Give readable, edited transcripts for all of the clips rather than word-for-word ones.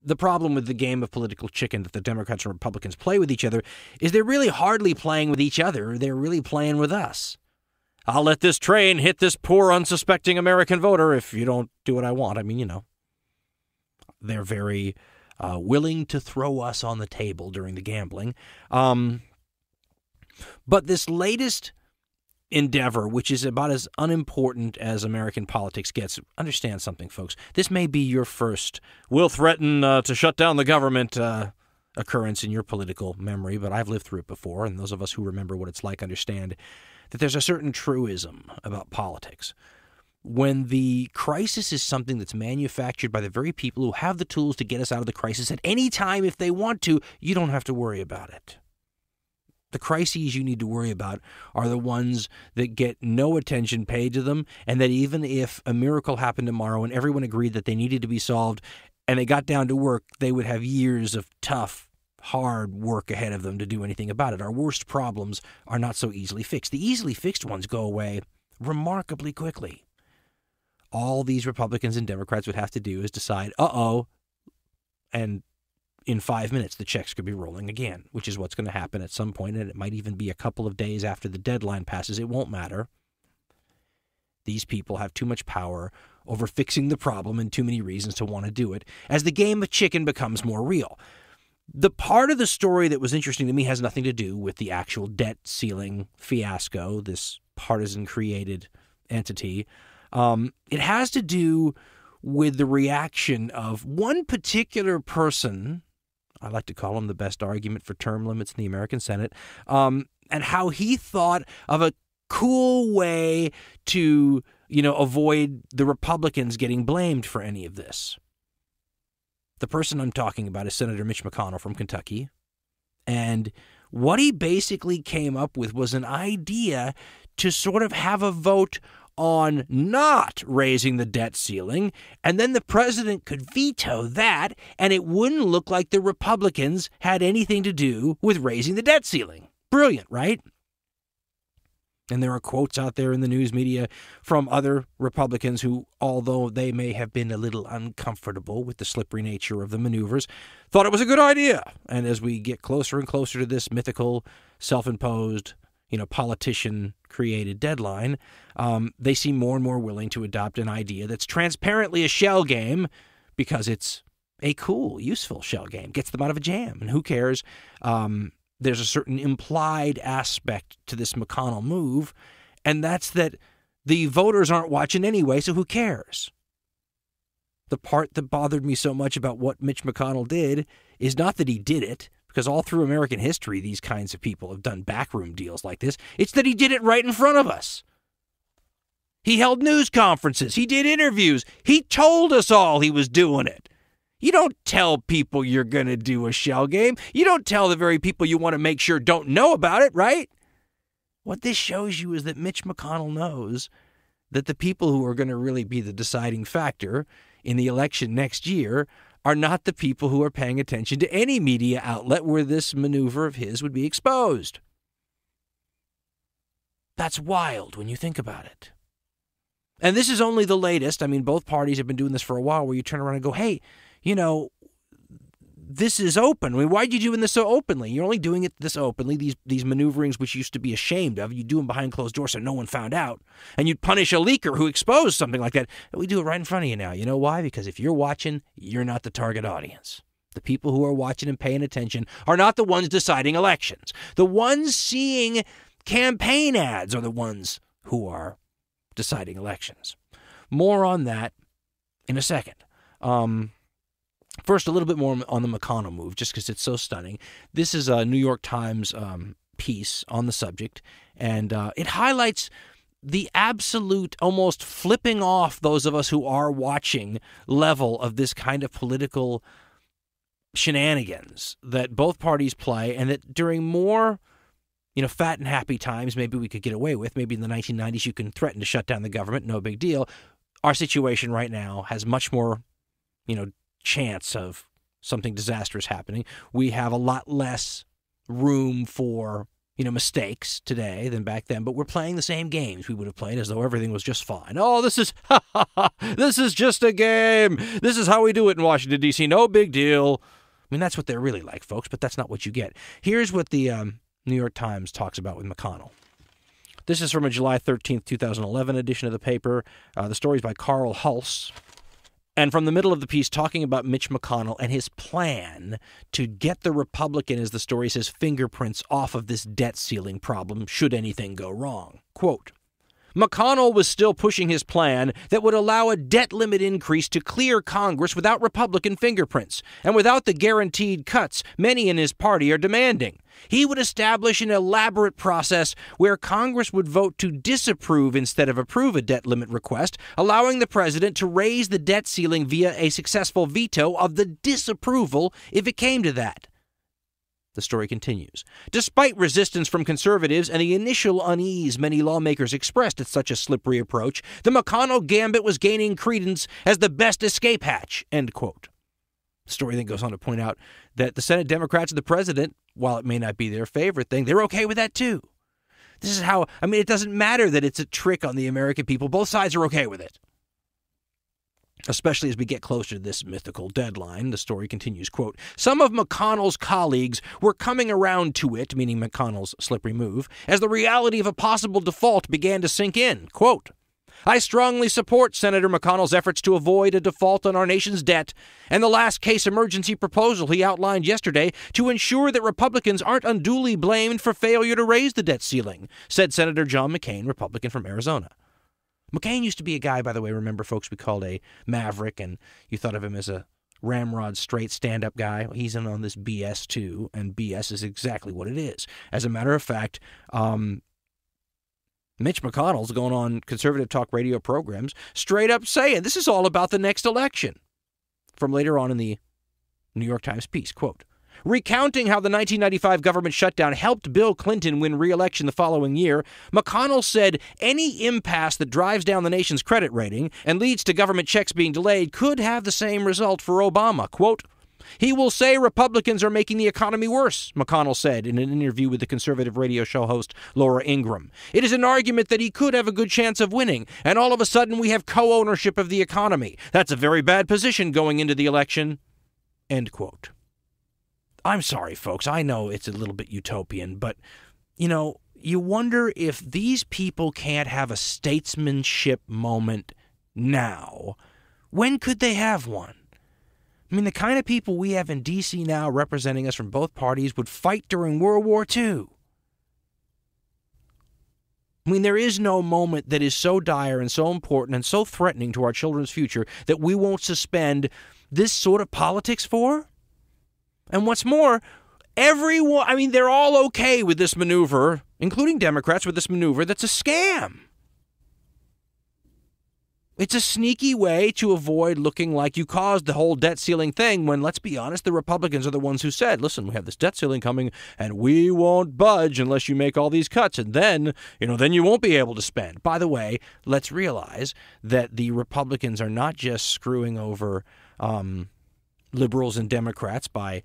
The problem with the game of political chicken that the Democrats and Republicans play with each other is they're really hardly playing with each other. They're really playing with us. I'll let this train hit this poor, unsuspecting American voter if you don't do what I want. I mean, they're very willing to throw us on the table during the gambling. But this latest endeavor, which is about as unimportant as American politics gets, understand something, folks. This may be your first "we'll threaten to shut down the government" occurrence in your political memory, but I've lived through it before, and those of us who remember what it's like understand that there's a certain truism about politics. When the crisis is something that's manufactured by the very people who have the tools to get us out of the crisis at any time if they want to, you don't have to worry about it. The crises you need to worry about are the ones that get no attention paid to them, and that even if a miracle happened tomorrow and everyone agreed that they needed to be solved and they got down to work, they would have years of tough, hard work ahead of them to do anything about it. Our worst problems are not so easily fixed. The easily fixed ones go away remarkably quickly. All these Republicans and Democrats would have to do is decide, and in 5 minutes, the checks could be rolling again, which is what's going to happen at some point, and it might even be a couple of days after the deadline passes. It won't matter. These people have too much power over fixing the problem and too many reasons to want to do it as the game of chicken becomes more real. The part of the story that was interesting to me has nothing to do with the actual debt ceiling fiasco, this partisan-created entity. It has to do with the reaction of one particular person. I like to call him the best argument for term limits in the American Senate, and how he thought of a cool way to, avoid the Republicans getting blamed for any of this. The person I'm talking about is Senator Mitch McConnell from Kentucky, and what he basically came up with was an idea to sort of have a vote on not raising the debt ceiling, and then the president could veto that, and it wouldn't look like the Republicans had anything to do with raising the debt ceiling. Brilliant, right? And there are quotes out there in the news media from other Republicans who, although they may have been a little uncomfortable with the slippery nature of the maneuvers, thought it was a good idea. And as we get closer and closer to this mythical, self-imposed, politician-created deadline, they seem more and more willing to adopt an idea that's transparently a shell game because it's a cool, useful shell game. Gets them out of a jam, and who cares? There's a certain implied aspect to this McConnell move, and that's that the voters aren't watching anyway, so who cares? The part that bothered me so much about what Mitch McConnell did is not that he did it, because all through American history, these kinds of people have done backroom deals like this. It's that he did it right in front of us. He held news conferences. He did interviews. He told us all he was doing it. You don't tell people you're going to do a shell game. You don't tell the very people you want to make sure don't know about it, right? What this shows you is that Mitch McConnell knows that the people who are going to really be the deciding factor in the election next year are not the people who are paying attention to any media outlet where this maneuver of his would be exposed. That's wild when you think about it. And this is only the latest. I mean, both parties have been doing this for a while where you turn around and go, hey, this is open. I mean, why are you doing this so openly? You're only doing it this openly, these maneuverings which you used to be ashamed of. You do them behind closed doors so no one found out. And you'd punish a leaker who exposed something like that. But we do it right in front of you now. You know why? Because if you're watching, you're not the target audience. The people who are watching and paying attention are not the ones deciding elections. The ones seeing campaign ads are the ones who are deciding elections. More on that in a second. First, a little bit more on the McConnell move, just because it's so stunning. This is a New York Times piece on the subject, and it highlights the absolute almost flipping off those of us who are watching level of this kind of political shenanigans that both parties play, and that during more fat and happy times maybe we could get away with. Maybe in the 1990s you can threaten to shut down the government, no big deal. Our situation right now has much more, chance of something disastrous happening. We have a lot less room for mistakes today than back then, but we're playing the same games we would have played as though everything was just fine. Oh, this is just a game. This is how we do it in Washington, D.C. No big deal. I mean, that's what they're really like, folks, but that's not what you get. Here's what the New York Times talks about with McConnell. This is from a July 13th, 2011 edition of the paper. The story is by Carl Hulse. And from the middle of the piece, talking about Mitch McConnell and his plan to get the Republican, as the story says, fingerprints off of this debt ceiling problem should anything go wrong. Quote, McConnell was still pushing his plan that would allow a debt limit increase to clear Congress without Republican fingerprints and without the guaranteed cuts many in his party are demanding. He would establish an elaborate process where Congress would vote to disapprove instead of approve a debt limit request, allowing the president to raise the debt ceiling via a successful veto of the disapproval if it came to that. The story continues. Despite resistance from conservatives and the initial unease many lawmakers expressed at such a slippery approach, the McConnell gambit was gaining credence as the best escape hatch, end quote. The story then goes on to point out that the Senate Democrats and the president, while it may not be their favorite thing, they're okay with that too. This is how, it doesn't matter that it's a trick on the American people. Both sides are okay with it. Especially as we get closer to this mythical deadline, the story continues, quote, some of McConnell's colleagues were coming around to it, meaning McConnell's slippery move, as the reality of a possible default began to sink in. Quote, I strongly support Senator McConnell's efforts to avoid a default on our nation's debt and the last case emergency proposal he outlined yesterday to ensure that Republicans aren't unduly blamed for failure to raise the debt ceiling, said Senator John McCain, Republican from Arizona. McCain used to be a guy, by the way, remember, folks, we called a maverick, and you thought of him as a ramrod straight stand-up guy. He's in on this BS, too, and BS is exactly what it is. As a matter of fact, Mitch McConnell's going on conservative talk radio programs straight up saying this is all about the next election. From later on in the New York Times piece, quote, recounting how the 1995 government shutdown helped Bill Clinton win re-election the following year, McConnell said any impasse that drives down the nation's credit rating and leads to government checks being delayed could have the same result for Obama. Quote, he will say Republicans are making the economy worse, McConnell said in an interview with the conservative radio show host Laura Ingraham. It is an argument that he could have a good chance of winning, and all of a sudden we have co-ownership of the economy. That's a very bad position going into the election. End quote. I'm sorry, folks. I know it's a little bit utopian, but, you wonder if these people can't have a statesmanship moment now. When could they have one? The kind of people we have in D.C. now representing us from both parties would fight during World War II. There is no moment that is so dire and so important and so threatening to our children's future that we won't suspend this sort of politics for. And what's more, everyone, they're all okay with this maneuver, including Democrats with this maneuver that's a scam. It's a sneaky way to avoid looking like you caused the whole debt ceiling thing when, let's be honest, the Republicans are the ones who said, listen, we have this debt ceiling coming and we won't budge unless you make all these cuts. And then you won't be able to spend. By the way, let's realize that the Republicans are not just screwing over liberals and Democrats by,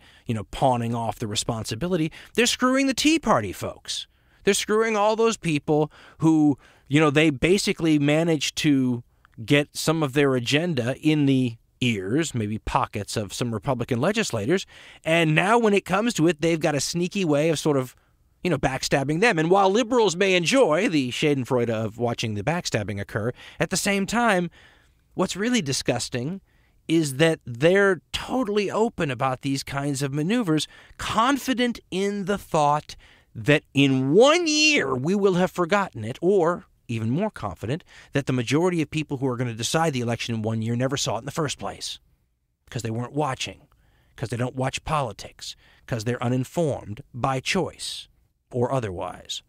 pawning off the responsibility. They're screwing the Tea Party folks. They're screwing all those people who, they basically managed to get some of their agenda in the ears, maybe pockets of some Republican legislators. And now when it comes to it, they've got a sneaky way of sort of, backstabbing them. And while liberals may enjoy the schadenfreude of watching the backstabbing occur, at the same time, what's really disgusting is that they're totally open about these kinds of maneuvers, confident in the thought that in 1 year we will have forgotten it, or even more confident that the majority of people who are going to decide the election in 1 year never saw it in the first place because they weren't watching, because they don't watch politics, because they're uninformed by choice or otherwise.